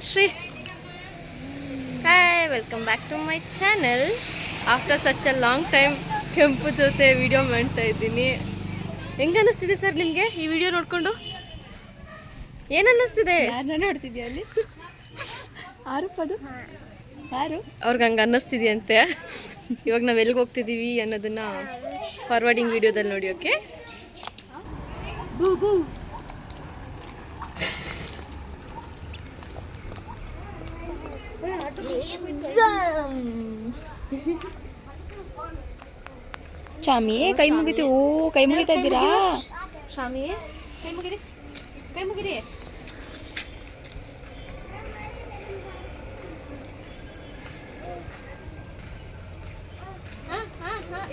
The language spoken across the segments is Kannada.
Shri. Hi, welcome back to my channel. After such a long time ಕೆಂಪು ಜೊತೆ ವಿಡಿಯೋ ಮಾಡ್ತಾ ಇದ್ದೀನಿ. ಹೆಂಗೆ ಅನ್ನಿಸ್ತಿದೆ ಸರ್ ನಿಮಗೆ ಈ ವಿಡಿಯೋ ನೋಡಿಕೊಂಡು? ಏನು ಅನ್ನಿಸ್ತಿದೆ? ನೋಡ್ತಿದ್ಯಾ ಅಲ್ಲಿ ಆರುಪದು ಯಾರು ಅವ್ರಿಗೆ ಹಂಗೆ ಅನ್ನಿಸ್ತಿದೆಯಂತೆ. ಇವಾಗ ನಾವು ಎಲ್ಲಿಗೆ ಹೋಗ್ತಿದ್ದೀವಿ ಅನ್ನೋದನ್ನು ಫಾರ್ವರ್ಡಿಂಗ್ ವಿಡಿಯೋದಲ್ಲಿ ನೋಡಿ. ಓಕೆ, ಬೂ ಬೂ. ಶಾಮಿ ಕೈ ಮುಗಿತು. ಓ, ಕೈ ಮುಗಿತಾ ಇದ್ದೀರಾ? ಶಾಮಿ ಕೈ ಮುಗಿರಿ, ಕೈ ಮುಗಿರಿ.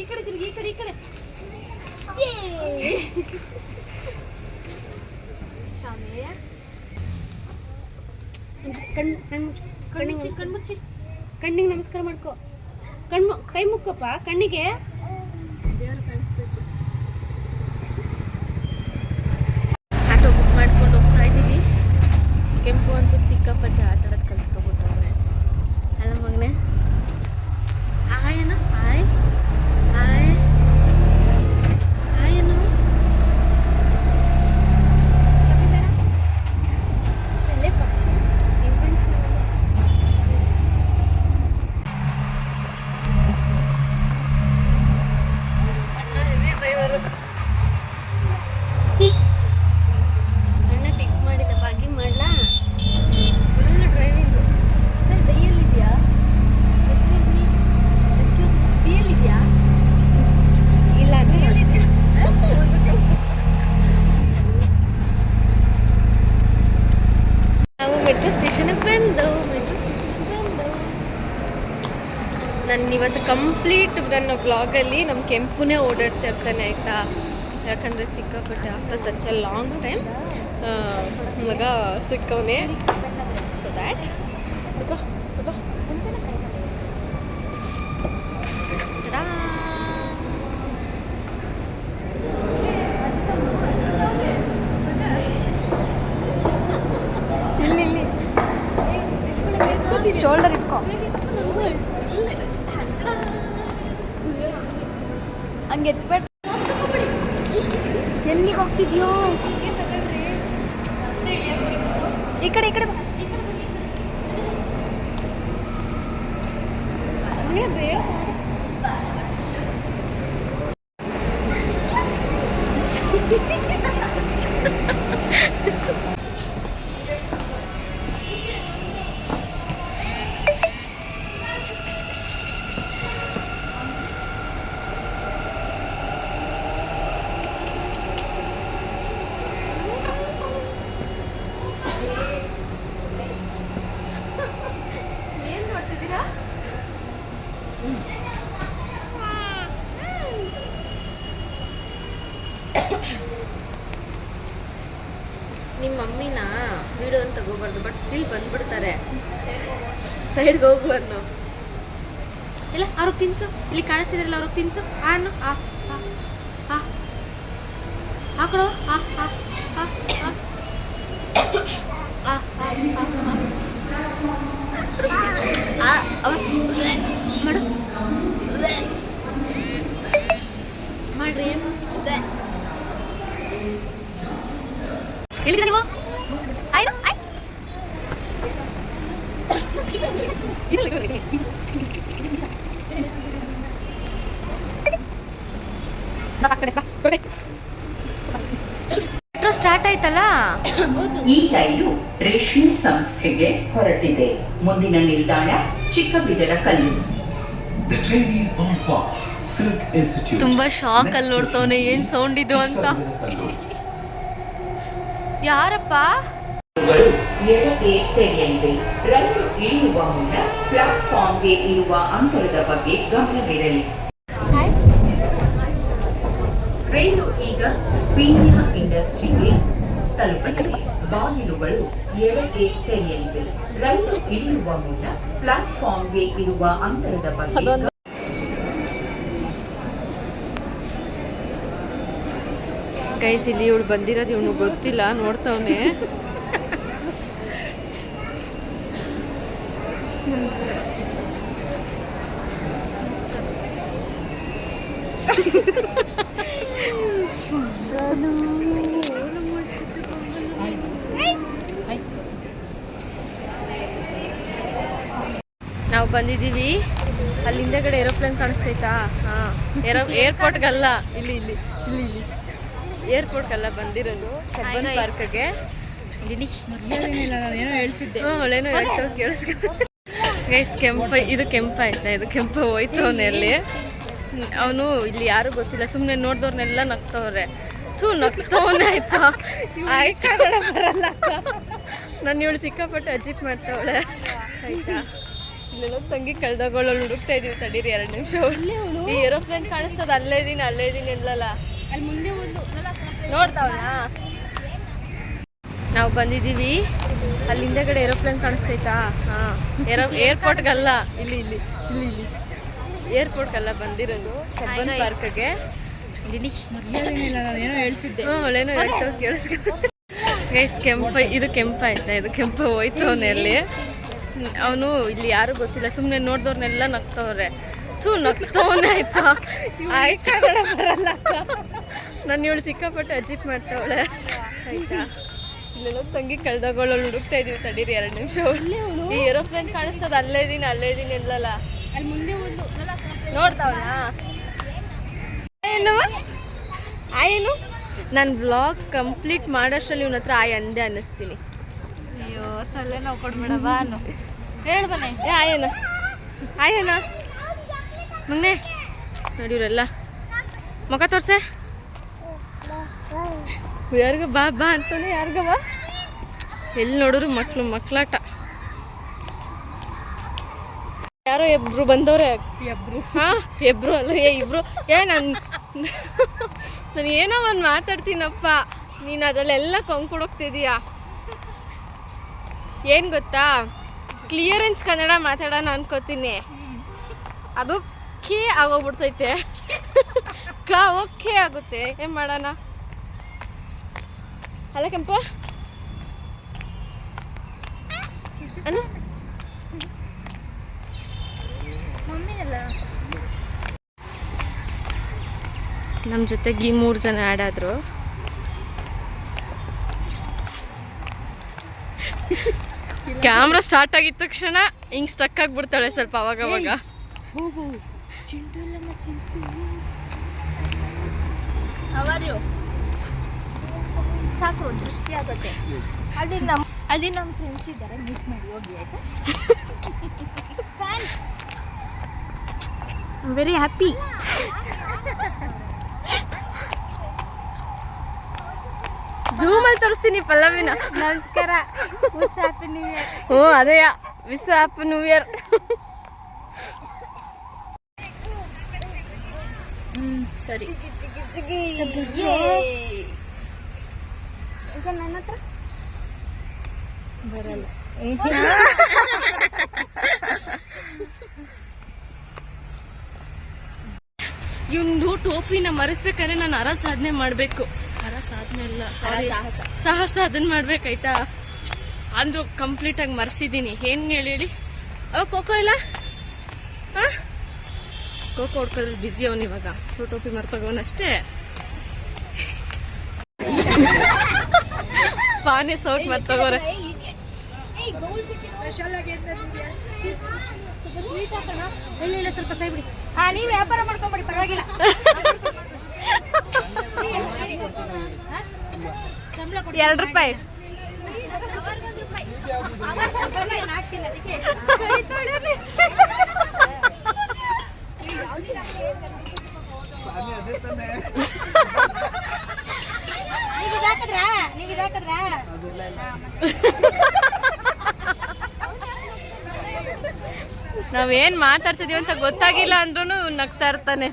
ಈ ಕಡೆ ತಿರುಗಿ, ಈ ಕಡೆ, ಈ ಕಡೆ. ಶಾಮಿ ಕಣ್ಣಿಗೆ ಕಣ್ಮುಚ್ಚಿ, ಕಣ್ಣಿಗೆ ನಮಸ್ಕಾರ ಮಾಡ್ಕೊ. ಕೈ ಮುಕ್ಕಪ್ಪ ಕಣ್ಣಿಗೆ. ದೇವರು ಕಾಣಿಸ್ಬೇಕು. ಆಟೋ ಬುಕ್ ಮಾಡ್ಕೊಂಡು ಹೋಗ್ತಾ ಇದ್ದೀವಿ. ಕೆಂಪು ಅಂತೂ ಸಿಕ್ಕಾಪಟ್ಟೆ ಆಟ ಆಡೋದು ಕಲ್ತ್ಕೊಬಿಟ್ಟವ್ರೆ ಅಲ್ಲ ಮಗನೇ. ಹಾಯನ ಹಾಯ್ ಹಾಯ್ ಹಾಯನು. ಅಣ್ಣ ಪಿಕ್ ಮಾಡಿಲ್ಲ, ಬಾಗಿ ಮಾಡ್ಲಾ? Full driving. ಸರ್ ಡೈಯಲ್ಲಿದೆಯಾ? ಎಕ್ಸ್ಕ್ಯೂಸ್ ಮೀ, ಎಕ್ಸ್ಕ್ಯೂಸ್ ಮೀ, ಡೈಯಲ್ಲಿದೆಯಾ? ಇಲ್ಲ, ಡೈಯಲ್ಲಿದೆಯಾ? ನಾವು ಮೆಟ್ರೋ ಸ್ಟೇಷನ್ಗೆ ಬಂದು ನಾನು ಇವತ್ತು ಕಂಪ್ಲೀಟ್ ನನ್ನ ವ್ಲಾಗಲ್ಲಿ ನಮ್ಮ ಕೆಂಪುನೇ ಓಡಾಡ್ತಾ ಇರ್ತಾನೆ, ಆಯಿತಾ? ಯಾಕಂದರೆ ಸಿಕ್ಕಾಪಟ್ಟೆ after such a long time ಮಗ ಸಿಕ್ಕವನೇ. ಸೊ ದ್ಯಾಟ್ ಬಾ ಬಾ. ಇಲ್ಲಿ ಶೋಲ್ಡರ್ ಇಟ್ಕೊ. ಹಂಗೆ ಎತ್ಬೇಡ. ಎಲ್ಲಿಗೆ ಹೋಗ್ತಿದ್ಯೋ? ಈ ಕಡೆ, ಈ ಕಡೆ ಬಾ. ಬೇಡ. ಏನು ಮಾಡ್ತಿದ್ದೀರಾ? ನಿಮ್ಮ ಮಮ್ಮಿನ ವಿಡಿಯೋ ಅಂತ ತಗೋಬಾರ್ದು, ಬಟ್ ಸ್ಟಿಲ್ ಬಂದ್ಬಿಡ್ತಾರೆ. ಸೈಡ್ಗೆ ಹೋಗ್ಬಾರ್ದು ನಾವು. ಇಲ್ಲ, ಅವ್ರಿಗೆ ತಿನ್ಸು. ಇಲ್ಲಿ ಕಾಣಿಸ್ತಿದ್ರಲ್ಲ, ಅವ್ರಿಗೆ ತಿನ್ಸು. ಆನು ಹಾಕೊಡು. ಮಾಡು ಮಾಡ್ರಿ. ಎಲ್ಲಿದ್ದೀರಾ ನೀವು? ಆಯ್ತು ಮೆಟ್ರೋ ಸ್ಟಾರ್ಟ್ ಆಯ್ತಲ್ಲ. ಈ ರೈಲು ರೇಷ್ಮೆ ಸಂಸ್ಥೆಗೆ ಹೊರಟಿದೆ. ಮುಂದಿನ ನಿಲ್ದಾಣ ಚಿಕ್ಕಬಿದರಕಲ್ಲು. ತುಂಬಾ ಶಾಕ್ ಅಲ್ಲಿ ನೋಡ್ತವನೆ, ಏನ್ ಸೌಂಡ್ ಇದು ಅಂತ. ಯಾರಪ್ಪ? ಎಡಕ್ಕೆ ತೆರೆಯಲಿದೆ. ರೈಲು ಇಳಿಯುವ ಮುನ್ನ ಪ್ಲಾಟ್ಫಾರ್ಮ್ಗೆ ಇರುವ ಅಂತರದ ಬಗ್ಗೆ ಗಮನವಿರಲಿ. ರೈಲು ಈಗ ಪೀಣ್ಯ ಇಂಡಸ್ಟ್ರಿಗೆ ತಲುಪಲಿದೆ. ಬಾಗಿಲುಗಳು ಎಡಕ್ಕೆ ತೆರೆಯಲಿವೆ. ರೈಲು ಇಳಿಯುವ ಮುನ್ನ ಪ್ಲಾಟ್ಫಾರ್ಮ್ಗೆ ಇರುವ ಅಂತರದ ಬಗ್ಗೆ ಗೈಸ್, ಇಲ್ಲಿ ಇವಳು ಬಂದಿರೋದು ಇವನು ಗೊತ್ತಿಲ್ಲ, ನೋಡ್ತವನೆ. ನಮಸ್ಕಾರ. ನಾವು ಬಂದಿದ್ದೀವಿ. ಅಲ್ಲಿ ಹಿಂದೆಗಡೆ ಏರೋಪ್ಲೇನ್ ಕಾಣಿಸ್ತೈತಾ? ಹಾಂ, ಏರ್ಪೋರ್ಟ್ಗಲ್ಲ, ಇಲ್ಲಿ ಇಲ್ಲಿ ಇಲ್ಲಿ ಇಲ್ಲಿ ಏರ್ಪೋರ್ಟ್ಗೆಲ್ಲ ಬಂದಿರೋದು ಕಬ್ಬನ್ ಪಾರ್ಕ್ಗೆ. ಏನೋ ಹೇಳ್ತಿದ್ದೆ. ಅವಳೇನೋ ಹೇಳ್ತಾಳೆ, ಕೇಳಿಸ್ಕೊಂಡು. ಗೈಸ್, ಇದು ಕೆಂಪ ಆಯ್ತಾ? ಇದು ಕೆಂಪ ಹೋಯ್ತು ಅವನಲ್ಲಿ. ಅವನು ಇಲ್ಲಿ ಯಾರು ಗೊತ್ತಿಲ್ಲ, ಸುಮ್ಮನೆ ನೋಡ್ದವ್ರನ್ನೆಲ್ಲ ನಗ್ತವ್ರೆ. ನಗ್ತವನೇ ಆಯ್ತಾ? ಆಯ್ತಾ ಬರಲ್ಲ. ನಾನು ಇವಳು ಸಿಕ್ಕಾಪಟ್ಟೆ ಅಜಿಪ್ ಮಾಡ್ತಾವಳೆ ಆಯ್ತಾ? ಇಲ್ಲೆಲ್ಲ ತಂಗಿ ಕಳ್ದೋಗಳು ಹುಡುಕ್ತಾ ಇದೀವಿ, ತಡೀರಿ 2 ನಿಮಿಷ. ಈ ಏರೋಪ್ಲೇನ್ ಕಾಣಿಸ್ತದ, ಅಲ್ಲೇ ಇದೀನಿ ಅಂದ್ಲಲ್ಲ, ಅಲ್ಲಿ ಮುಂದೆ ಒಂದು ನೋಡ್ತಾವಳ. ನಾವು ಬಂದಿದ್ದೀವಿ. ಅಲ್ಲಿ ಹಿಂದೆಗಡೆ ಏರೋಪ್ಲೇನ್ ಕಾಣಿಸ್ತೈತಾ? ಹಾಂ, ಏರ್ಪೋರ್ಟ್ಗಲ್ಲ, ಇಲ್ಲಿ ಇಲ್ಲಿ ಇಲ್ಲಿ ಇಲ್ಲಿ ಏರ್ಪೋರ್ಟ್ಗೆಲ್ಲ ಬಂದಿರೋದು ಕಬ್ಬನ್ ಪಾರ್ಕ್ಗೆ. ಏನೋ ಹೇಳ್ತಿದ್ದೆ. ಅವಳೇನೋ ಹೇಳ್ತಾಳೆ, ಕೇಳಿಸ್ಕೊಂಡು. ಗೈಸ್, ಇದು ಕೆಂಪ ಆಯ್ತಾ? ಇದು ಕೆಂಪ ಹೋಯ್ತು ಅವನಲ್ಲಿ. ಅವನು ಇಲ್ಲಿ ಯಾರು ಗೊತ್ತಿಲ್ಲ, ಸುಮ್ಮನೆ ನೋಡ್ದವ್ರನ್ನೆಲ್ಲ ನಗ್ತವ್ರೆ. ನಗ್ತವನೇ ಆಯ್ತಾ? ಆಯ್ತಾ ಬರಲ್ಲ. ನಾನು ಇವಳು ಸಿಕ್ಕಾಪಟ್ಟೆ ಅಜಿಪ್ ಮಾಡ್ತಾವಳೆ ಆಯ್ತಾ? ಇಲ್ಲೆಲ್ಲ ತಂಗಿ ಕಳ್ದೋಗಳು ಹುಡುಕ್ತಾ ಇದೀವಿ, ತಡೀರಿ 2 ನಿಮಿಷ. ಈ ಏರೋಪ್ಲೇನ್ ಕಾಣಿಸ್ತದ, ಅಲ್ಲೇ ಇದೀನಿ ಅಂದ್ಲಲ್ಲ, ಅಲ್ಲಿ ಮುಂದೆ ಒಂದು ನೋಡ್ತಾವಳ. ಏನು ನಾನು ವ್ಲಾಗ್ ಕಂಪ್ಲೀಟ್ ಮಾಡೋಷ್ಟರಲ್ಲಿ ಇವನ ಹತ್ರ ಅಂದೆ ಅನ್ನಿಸ್ತೀನಿ. ಅಯ್ಯೋ, ತಲೆ ನಾವು ಕೊಡ್ಬೇಡವಾ ಅನ್ನು ಹೇಳು ಬನ್ನಿ. ಆಯನ ಮಗನೆ ನೋಡಿವ್ರಲ್ಲ, ಮುಖ ತೋರ್ಸೆ. ಯಾರಿಗ ಬಾ ಬಾ ಅಂತಾನೆ, ಯಾರಿಗ ಬಾ. ಎಲ್ಲಿ ನೋಡಿದ್ರು ಮಕ್ಕಳಾಟ. ಯಾರೋ ಎಬ್ರು ಬಂದವ್ರೆ. ಎಬ್ರು ಅಲ್ಲ, ಇಬ್ರು. ನಾನು ಏನೋ ಒಂದು ಮಾತಾಡ್ತೀನಪ್ಪ, ನೀನು ಅದರಲ್ಲೆಲ್ಲ ಕೊಂಡ್ಕೊಡೋಗ್ತಿದೀಯಾ. ಏನು ಗೊತ್ತಾ, ಕ್ಲಿಯರೆನ್ಸ್ ಕನ್ನಡ ಮಾತಾಡೋಣ ಅನ್ಕೋತೀನಿ, ಅದು ಖೇ ಆಗೋಗ್ಬಿಡ್ತೈತೆ. ಓಕೆ ಆಗುತ್ತೆ, ಏನು ಮಾಡೋಣ? ಅಲ್ಲ ಕೆಂಪ ಅನು ನಮ್ಮ ಜೊತೆಗೆ ಈ 3 ಜನ ಆ್ಯಡ್ ಆದರು. ಕ್ಯಾಮ್ರಾ ಸ್ಟಾರ್ಟ್ ಆಗಿದ ತಕ್ಷಣ ಹಿಂಗೆ ಸ್ಟಕ್ ಆಗಿಬಿಡ್ತಾಳೆ ಸ್ವಲ್ಪ ಅವಾಗ. ಸಾಕು, ದೃಷ್ಟಿ ಆಗುತ್ತೆ. ಅಲ್ಲಿ ನಮ್ಮ ಫ್ರೆಂಡ್ಸ್ ಇದ್ದಾರೆ, ಮೀಟ್ ಮಾಡಿ ಹೋಗಿ ಆಯ್ತಾ? Very happy. ಝೂಮಲ್ಲಿ ತೋರಿಸ್ತೀನಿ ಪಲ್ಲವಿನ. ನಮಸ್ಕಾರ, ಹ್ಯಾಪಿ ನ್ಯೂ ಇಯರ್. ಹ್ಞೂ, ಅದೇ ವಿಶ್ ಹ್ಯಾಪಿ ನ್ಯೂ ಇಯರ್. ಸರಿ. ನನ್ನ ಹತ್ರ ಬರಲ್ಲ. ಇವಂದು ಟೋಪಿನ ಮರೆಸ್ಬೇಕಾದ್ರೆ ನಾನು ಸಾಧನೆ ಮಾಡಬೇಕು. ಸಾಧನೆ ಅಲ್ಲ, ಸಾಹಸ ಅದನ್ನ ಮಾಡ್ಬೇಕಾಯ್ತಾ? ಅಂದ್ರು ಕಂಪ್ಲೀಟಾಗಿ ಮರೆಸಿದ್ದೀನಿ. ಏನು ಹೇಳಿ ಅವ ಖೋಖೋ ಇಲ್ಲ, ಹಾಂ ಖೋಖೋ ಹೊಡ್ಕೋದ್ರಲ್ಲಿ ಬ್ಯುಸಿ ಅವನು ಇವಾಗ. ಟೋಪಿ ಮರ್ತೋಗವನಷ್ಟೇ. ಪಾನಿ ಸೌಟ್ ಮರ್ತೋಗೋರೆ. ಇಲ್ಲ ಸ್ವಲ್ಪ ಸೈ ಬಿಡಿ. ನೀವು ವ್ಯಾಪಾರ ಮಾಡ್ಕೊಂಬಿಡಿ, ಪರವಾಗಿಲ್ಲ. ₹2. ನೀವು ಇದಾಕದ್ರ ನಾವೇನ್ ಮಾತಾಡ್ತಿದೀವಿ ಅಂತ ಗೊತ್ತಾಗಿಲ್ಲ ಅಂದ್ರೂ ನಗ್ತಾ ಇರ್ತಾನೆ.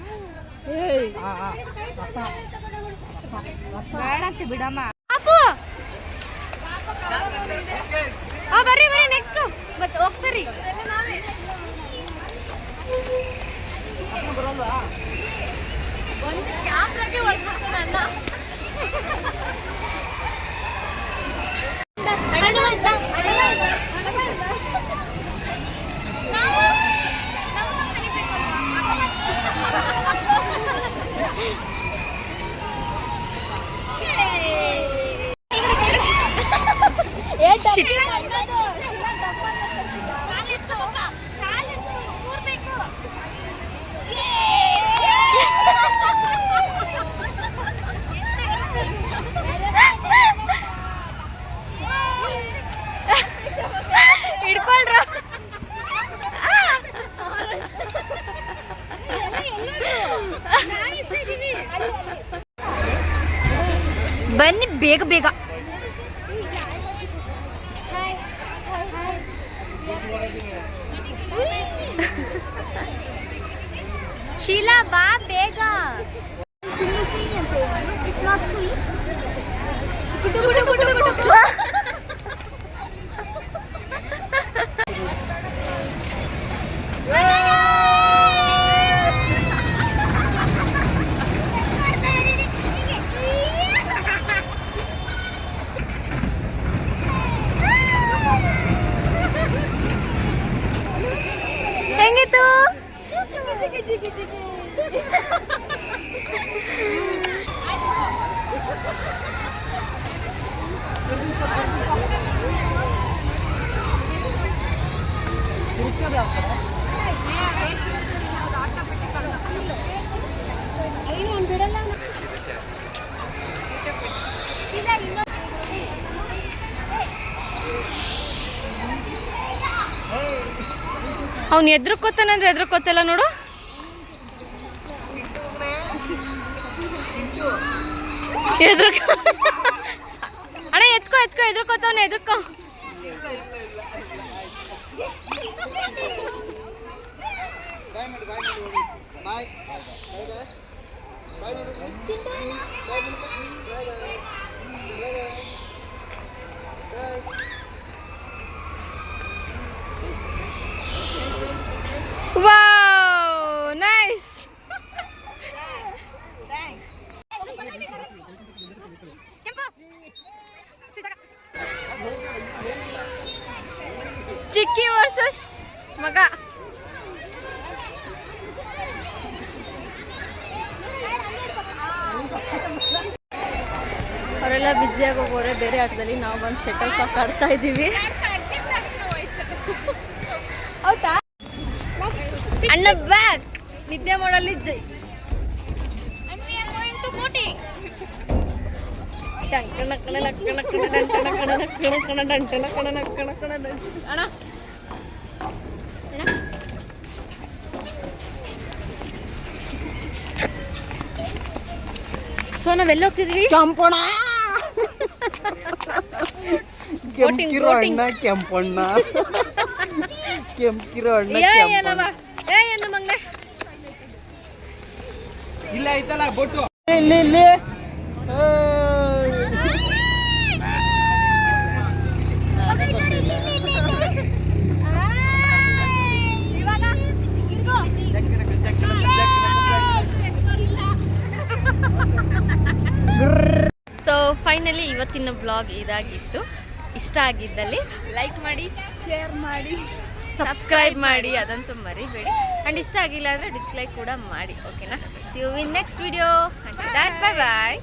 ಬೇಡಂತೆ ಬಿಡಮ್ಮ. ಬರ್ರಿ ನೆಕ್ಸ್ಟ್ ಮತ್ತೆ ಹೋಗ್ತಾರಿ. ಒಂದು ಕ್ಯಾಮ್ರಾಗೆ ಹೊರಡ್ತಾನೆ ಅಣ್ಣ. ಹಿಡ್ಕೊಳ್ರ. ಬನ್ನಿ ಬೇಗ ಬೇಗ. ಶೀಲಾ ಬಾ ಬೇಗ. ಹೆಂಗಿತ್ತು? ಅವ್ನು ಎದ್ರಕೋತಾನಂದ್ರೆ ಎದ್ರಕೋತಲ್ಲ ನೋಡು. ಅಣ್ಣ ಎತ್ಕೋ ಎತ್ಕೋ, ಎದ್ರಕೋತವನ ಎದ್ರಕೋ. Wow, nice. ಚಿಕ್ಕಿ ವರ್ಸಸ್ ಮಗ. ಅವರೆಲ್ಲ ಬ್ಯುಸಿಯಾಗಿ ಹೋಗೋರೆ ಬೇರೆ ಆಟದಲ್ಲಿ. ನಾವು ಬಂದು ಶಟಲ್ ಕಾಕ್ ಆಡ್ತಾ ಇದ್ದೀವಿ. ಹೌದಾ ಅಣ್ಣ ಬ್ಯಾಗ್ ನಿದ್ದೆ ಮಾಡಲಿ. ಸೊ ನಾವೆಲ್ಲ ಹೋಗ್ತಿದ್ವಿ. ಕೆಂಪಣ್ಣ ಕೆಂಪಿರೋ ಅಣ್ಣ ಕೆಂಪಣ್ಣ ಕೆಂಪಿರೋ ಅಣ್ಣ ಏನು ಮಂಗ ಇಲ್ಲ ಐತಲ್ಲ ಬೋಟು ಇಲ್ಲಿ ಇಲ್ಲಿ ಸೊ ಫೈನಲಿ ಇವತ್ತಿನ ಬ್ಲಾಗ್ ಇದಾಗಿತ್ತು. ಇಷ್ಟ ಆಗಿದ್ದಲ್ಲಿ ಲೈಕ್ ಮಾಡಿ, ಶೇರ್ ಮಾಡಿ, ಸಬ್ಸ್ಕ್ರೈಬ್ ಮಾಡಿ, ಅದಂತೂ ಮರಿಬೇಡಿ. ಆ್ಯಂಡ್ ಇಷ್ಟ ಆಗಿಲ್ಲ ಅಂದರೆ ಡಿಸ್ಲೈಕ್ ಕೂಡ ಮಾಡಿ. ಓಕೆನಾ? See you in next video. Bye bye.